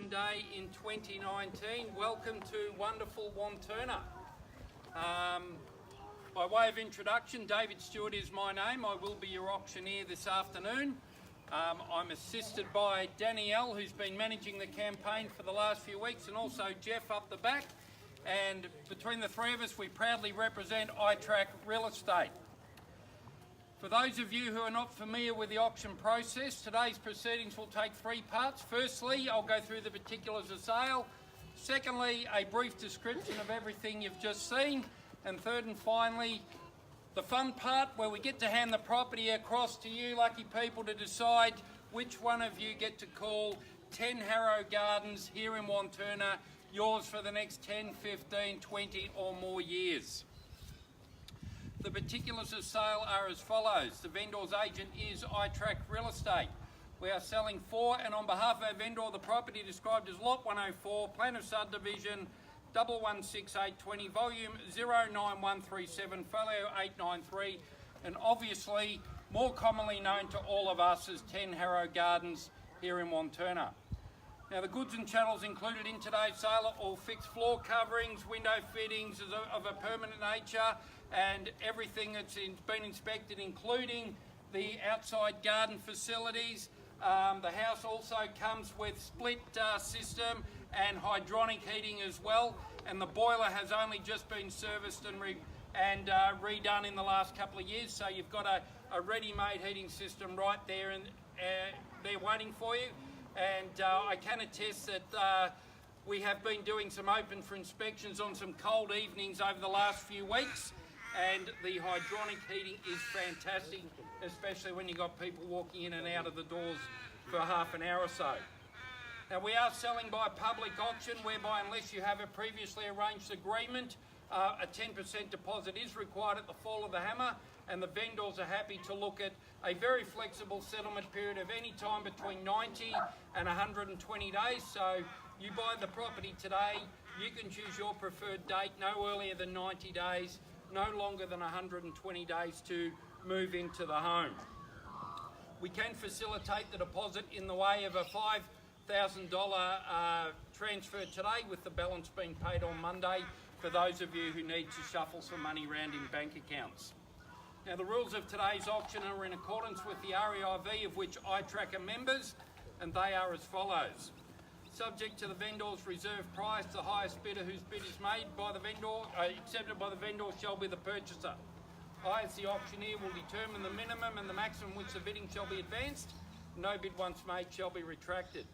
day in 2019. Welcome to wonderful Wantirna. By way of introduction, David Stewart is my name. I will be your auctioneer this afternoon. I'm assisted by Danielle, who's been managing the campaign for the last few weeks, and also Jeff up the back. And between the three of us, we proudly represent iTRAK Real Estate. For those of you who are not familiar with the auction process, today's proceedings will take three parts. Firstly, I'll go through the particulars of sale. Secondly, a brief description of everything you've just seen. And third and finally, the fun part where we get to hand the property across to you, lucky people, to decide which one of you get to call 10 Harrow Gardens here in Wantirna yours for the next 10, 15, 20 or more years. The particulars of sale are as follows. The vendor's agent is iTRAK Real Estate. We are selling for and on behalf of our vendor the property described as Lot 104, Plan of Subdivision 116820, Volume 09137, Folio 893, and obviously more commonly known to all of us as 10 Harrow Gardens here in Wantirna. Now, the goods and chattels included in today's sale are all fixed floor coverings, window fittings of a permanent nature, and everything that's been inspected, including the outside garden facilities. The house also comes with split system and hydronic heating as well, and the boiler has only just been serviced and redone in the last couple of years, so you've got a ready-made heating system right there and they're waiting for you. And I can attest that we have been doing some open for inspections on some cold evenings over the last few weeks, and the hydronic heating is fantastic, especially when you've got people walking in and out of the doors for half an hour or so. Now, we are selling by public auction, whereby unless you have a previously arranged agreement, a 10% deposit is required at the fall of the hammer, and the vendors are happy to look at a very flexible settlement period of any time between 90 and 120 days. So you buy the property today, you can choose your preferred date, no earlier than 90 days, no longer than 120 days to move into the home. We can facilitate the deposit in the way of a $5,000 transfer today, with the balance being paid on Monday for those of you who need to shuffle some money around in bank accounts. Now, the rules of today's auction are in accordance with the REIV, of which iTRAK are members, and they are as follows. Subject to the vendor's reserve price, the highest bidder whose bid is made by the vendor, accepted by the vendor, shall be the purchaser. I, as the auctioneer, will determine the minimum and the maximum which the bidding shall be advanced. No bid once made shall be retracted.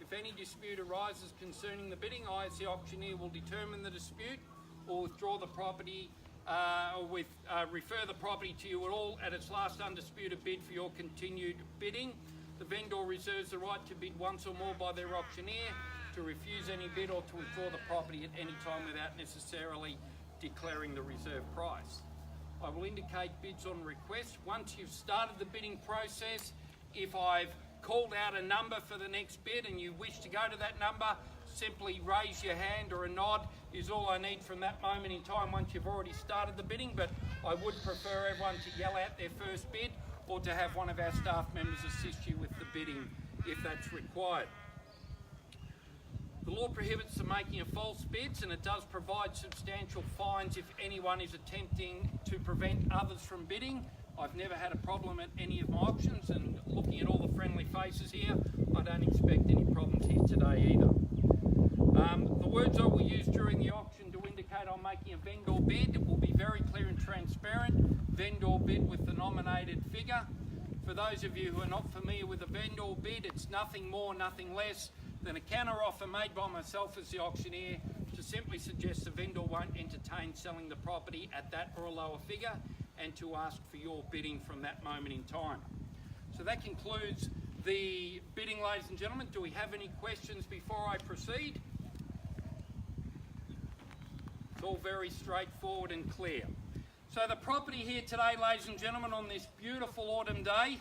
If any dispute arises concerning the bidding, I, as the auctioneer, will determine the dispute or withdraw the property refer the property to you at its last undisputed bid for your continued bidding. The vendor reserves the right to bid once or more by their auctioneer, to refuse any bid or to withdraw the property at any time without necessarily declaring the reserve price. I will indicate bids on request. Once you've started the bidding process, if I've called out a number for the next bid and you wish to go to that number, simply raise your hand, or a nod is all I need from that moment in time once you've already started the bidding. But I would prefer everyone to yell out their first bid, or to have one of our staff members assist you with the bidding if that's required. The law prohibits the making of false bids, and it does provide substantial fines if anyone is attempting to prevent others from bidding. I've never had a problem at any of my auctions, and looking at all the friendly faces here, I don't expect any problems here today either. The words I will use during the auction to indicate I'm making a vendor bid will be very clear and transparent. Vendor bid with the nominated figure. For those of you who are not familiar with a vendor bid, it's nothing more, nothing less than a counter offer made by myself as the auctioneer to simply suggest the vendor won't entertain selling the property at that or a lower figure, and to ask for your bidding from that moment in time. So that concludes the bidding, ladies and gentlemen. Do we have any questions before I proceed? It's all very straightforward and clear. So the property here today, ladies and gentlemen, on this beautiful autumn day,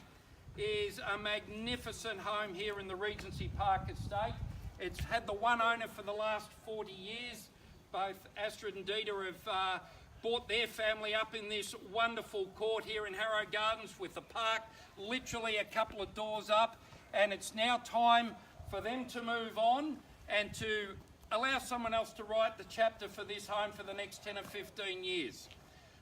is a magnificent home here in the Regency Park estate. It's had the one owner for the last 40 years. Both Astrid and Dieter have brought their family up in this wonderful court here in Harrow Gardens, with the park literally a couple of doors up, and it's now time for them to move on and to allow someone else to write the chapter for this home for the next 10 or 15 years.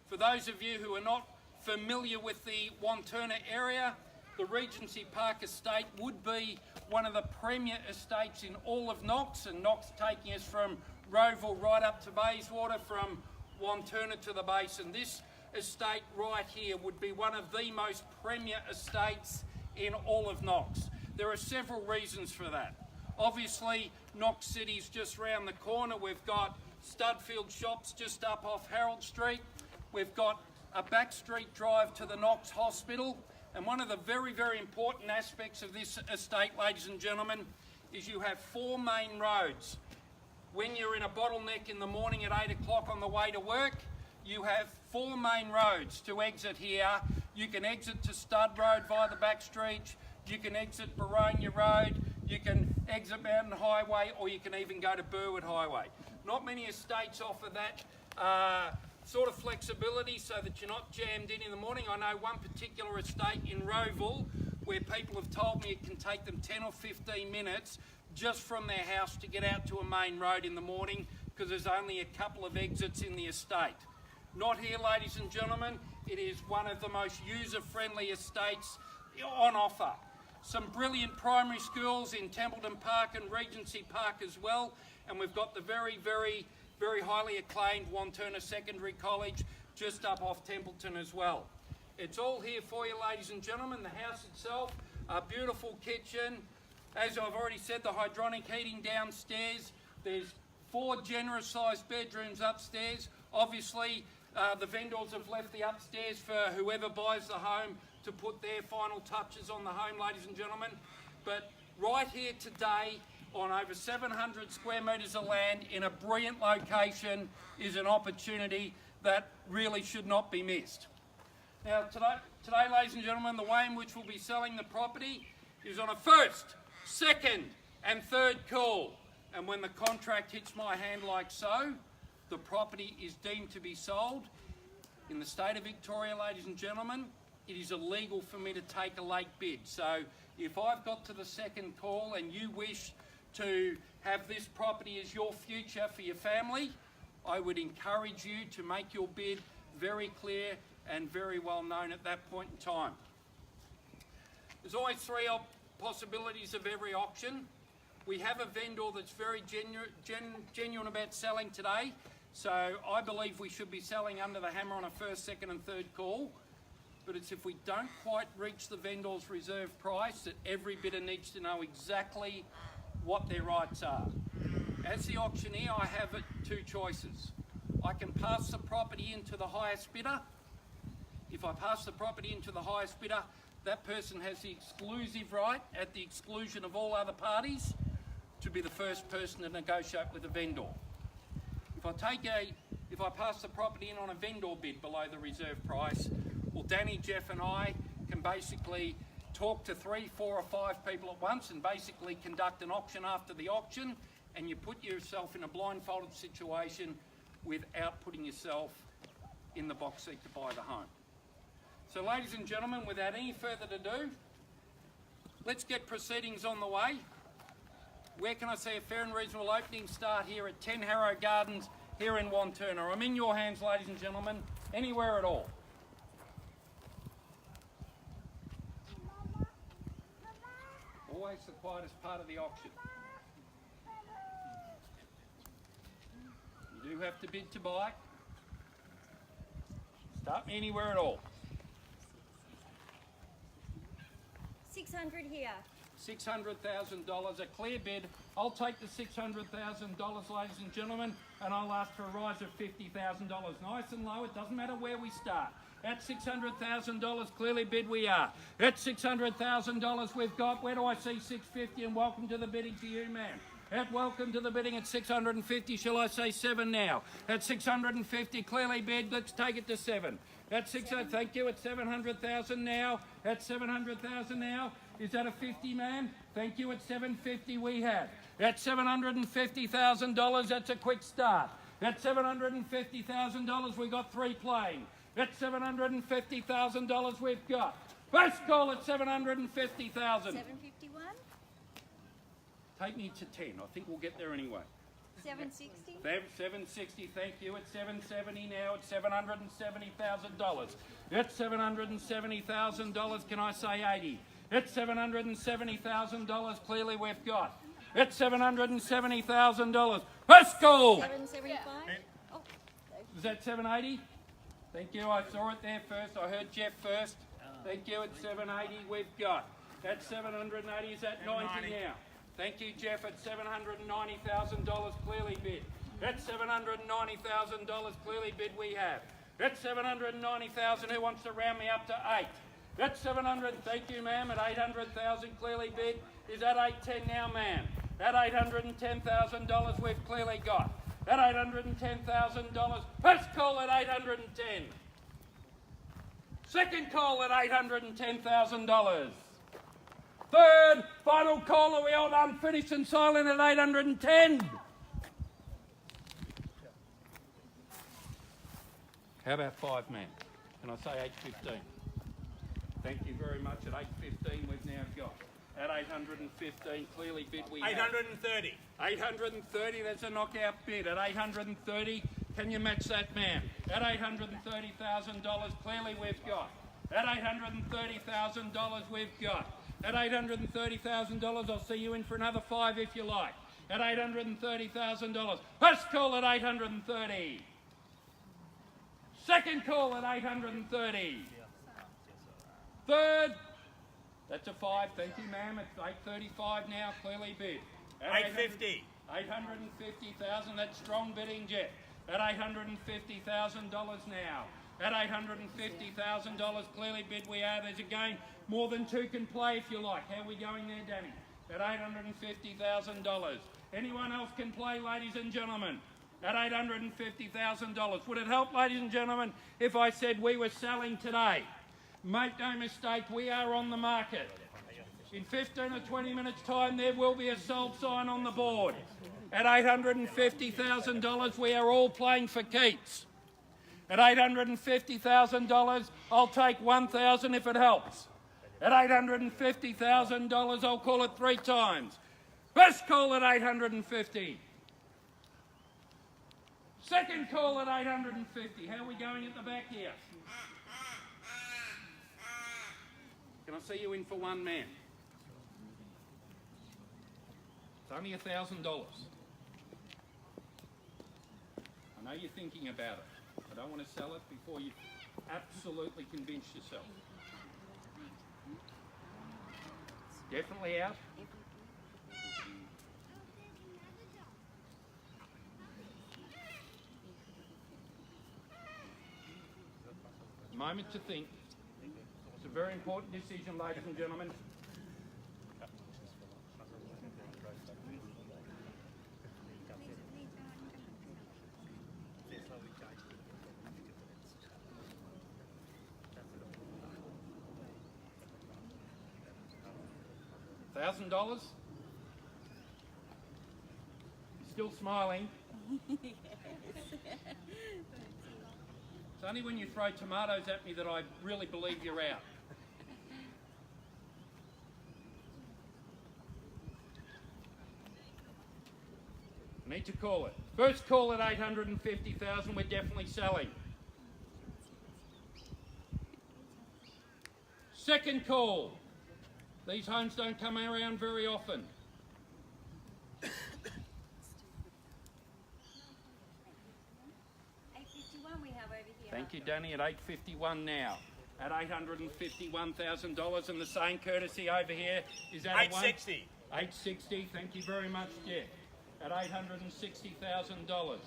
For those of you who are not familiar with the Wantirna area, the Regency Park estate would be one of the premier estates in all of Knox, and Knox taking us from Rowville right up to Bayswater, from Wantirna to the basin. This estate right here would be one of the most premier estates in all of Knox. There are several reasons for that. Obviously, Knox City's just round the corner. We've got Studfield Shops just up off Harold Street. We've got a back street drive to the Knox Hospital. And one of the very, very important aspects of this estate, ladies and gentlemen, is you have 4 main roads. When you're in a bottleneck in the morning at 8 o'clock on the way to work, you have 4 main roads to exit here. You can exit to Stud Road via the back street, you can exit Boronia Road, you can exit Mountain Highway, or you can even go to Burwood Highway. Not many estates offer that sort of flexibility so that you're not jammed in the morning. I know one particular estate in Rowville where people have told me it can take them 10 or 15 minutes just from their house to get out to a main road in the morning because there's only a couple of exits in the estate. Not here, ladies and gentlemen. It is one of the most user-friendly estates on offer. Some brilliant primary schools in Templeton Park and Regency Park as well, and we've got the very, very, very highly acclaimed Wantirna Secondary College just up off Templeton as well. It's all here for you, ladies and gentlemen. The house itself, a beautiful kitchen. As I've already said, the hydronic heating downstairs. There's 4 generous sized bedrooms upstairs. Obviously, the vendors have left the upstairs for whoever buys the home to put their final touches on the home, ladies and gentlemen. But right here today, on over 700 square metres of land in a brilliant location, is an opportunity that really should not be missed. Now today, ladies and gentlemen, the way in which we'll be selling the property is on a first, second and third call. And when the contract hits my hand like so, the property is deemed to be sold. In the state of Victoria, ladies and gentlemen, it is illegal for me to take a late bid. So if I've got to the second call and you wish to have this property as your future for your family, I would encourage you to make your bid very clear and very well known at that point in time. There's always 3 possibilities of every auction. We have a vendor that's very genuine about selling today, so I believe we should be selling under the hammer on a first, second and third call. But it's if we don't quite reach the vendor's reserve price that every bidder needs to know exactly what their rights are. As the auctioneer, I have 2 choices. I can pass the property into the highest bidder. If I pass the property into the highest bidder, that person has the exclusive right, at the exclusion of all other parties, to be the first person to negotiate with the vendor. If I pass the property in on a vendor bid below the reserve price, well, Danny, Jeff and I can basically talk to 3, 4 or 5 people at once and basically conduct an auction after the auction, and you put yourself in a blindfolded situation without putting yourself in the box seat to buy the home. So ladies and gentlemen, without any further ado, let's get proceedings on the way. Where can I see a fair and reasonable opening start here at 10 Harrow Gardens here in Wantirna? I'm in your hands, ladies and gentlemen, anywhere at all. Always the quietest part of the auction. You do have to bid to buy. Start me anywhere at all. 600 here. $600,000, a clear bid. I'll take the $600,000, ladies and gentlemen, and I'll ask for a rise of $50,000. Nice and low, it doesn't matter where we start. At $600,000, clearly bid we are. At $600,000 we've got, where do I see 650, and welcome to the bidding to you, ma'am. At welcome to the bidding at 650, shall I say 7 now? At 650, clearly bid, let's take it to 7. At 600, thank you, at 700,000 now. At 700,000 now. Is that a 50, ma'am? Thank you, at 750 we have. At $750,000, that's a quick start. At $750,000 we got 3 playing. At $750,000 we've got. First call at $750,000. 751. Take me to 10. I think we'll get there anyway. 760. 760, thank you. It's 770 now. It's $770,000. It's $770,000. Can I say 80? It's $770,000. Clearly we've got. It's $770,000. First call. 775. Oh, Is that 780? Thank you. I saw it there first. I heard Jeff first. Thank you. It's 780 we've got. That's 780. Is that 90 now? Thank you, Jeff. It's $790,000 clearly bid. That's $790,000 clearly bid we have. That's $790,000. Who wants to round me up to 8? That's 700. Thank you, ma'am. At 800,000 clearly bid. Is that 810 now, ma'am? At $810,000 we've clearly got. At $810,000. First call at 810. Second call at $810,000. Third, final call. Are we all done, finished and silent at 810? How about 5, man? Can I say 815? Thank you very much. At 815 we've now got. At 815, clearly bid we have. 830. 830, that's a knockout bid. At 830, can you match that, man? At $830,000, clearly we've got. At $830,000 we've got. At $830,000, I'll see you in for another 5 if you like. At $830,000. First call at 830. Second call at 830. Third, that's a 5. Thank you, ma'am. It's 835 now, clearly bid. At 850. 850,000, that's strong bidding, Jeff. At $850,000 now. At $850,000 clearly bid we are. There's a game more than 2 can play if you like. How are we going there, Danny? At $850,000. Anyone else can play, ladies and gentlemen? At $850,000. Would it help, ladies and gentlemen, if I said we were selling today? Make no mistake, we are on the market. In 15 or 20 minutes' time, there will be a sold sign on the board. At $850,000, we are all playing for keeps. At $850,000, I'll take 1,000 if it helps. At $850,000, I'll call it 3 times. First call at 850. Second call at 850. How are we going at the back here? Can I see you in for 1 man? It's only $1,000. I know you're thinking about it. I don't want to sell it before you absolutely convince yourself. Definitely out. Moment to think. It's a very important decision, ladies and gentlemen. $1,000? Still smiling. It's only when you throw tomatoes at me that I really believe you're out. I need to call it. First call at 850,000, we're definitely selling. Second call. These homes don't come around very often. we have over here. Thank you, Danny, at 851 now. At $851,000, and the same courtesy over here is at 860. 860. Thank you very much, Jeff. At $860,000.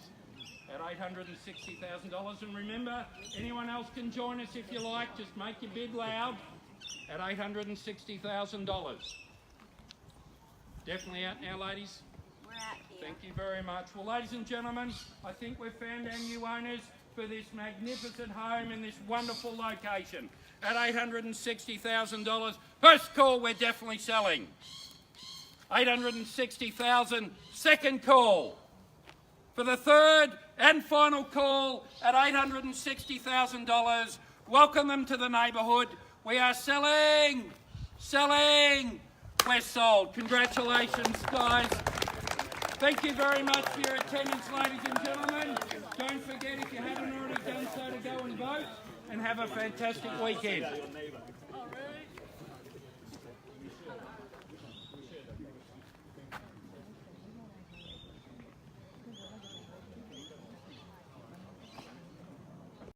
At $860,000, and remember, anyone else can join us if you like. Just make your bid loud. At $860,000. Definitely out now, ladies. We're out here. Thank you very much. Well, ladies and gentlemen, I think we've found our new owners for this magnificent home in this wonderful location. At $860,000. First call, we're definitely selling. $860,000. Second call. For the third and final call at $860,000. Welcome them to the neighbourhood. We are selling, selling. We're sold. Congratulations, guys. Thank you very much for your attendance, ladies and gentlemen. Don't forget, if you haven't already done so, to go and vote, and have a fantastic weekend.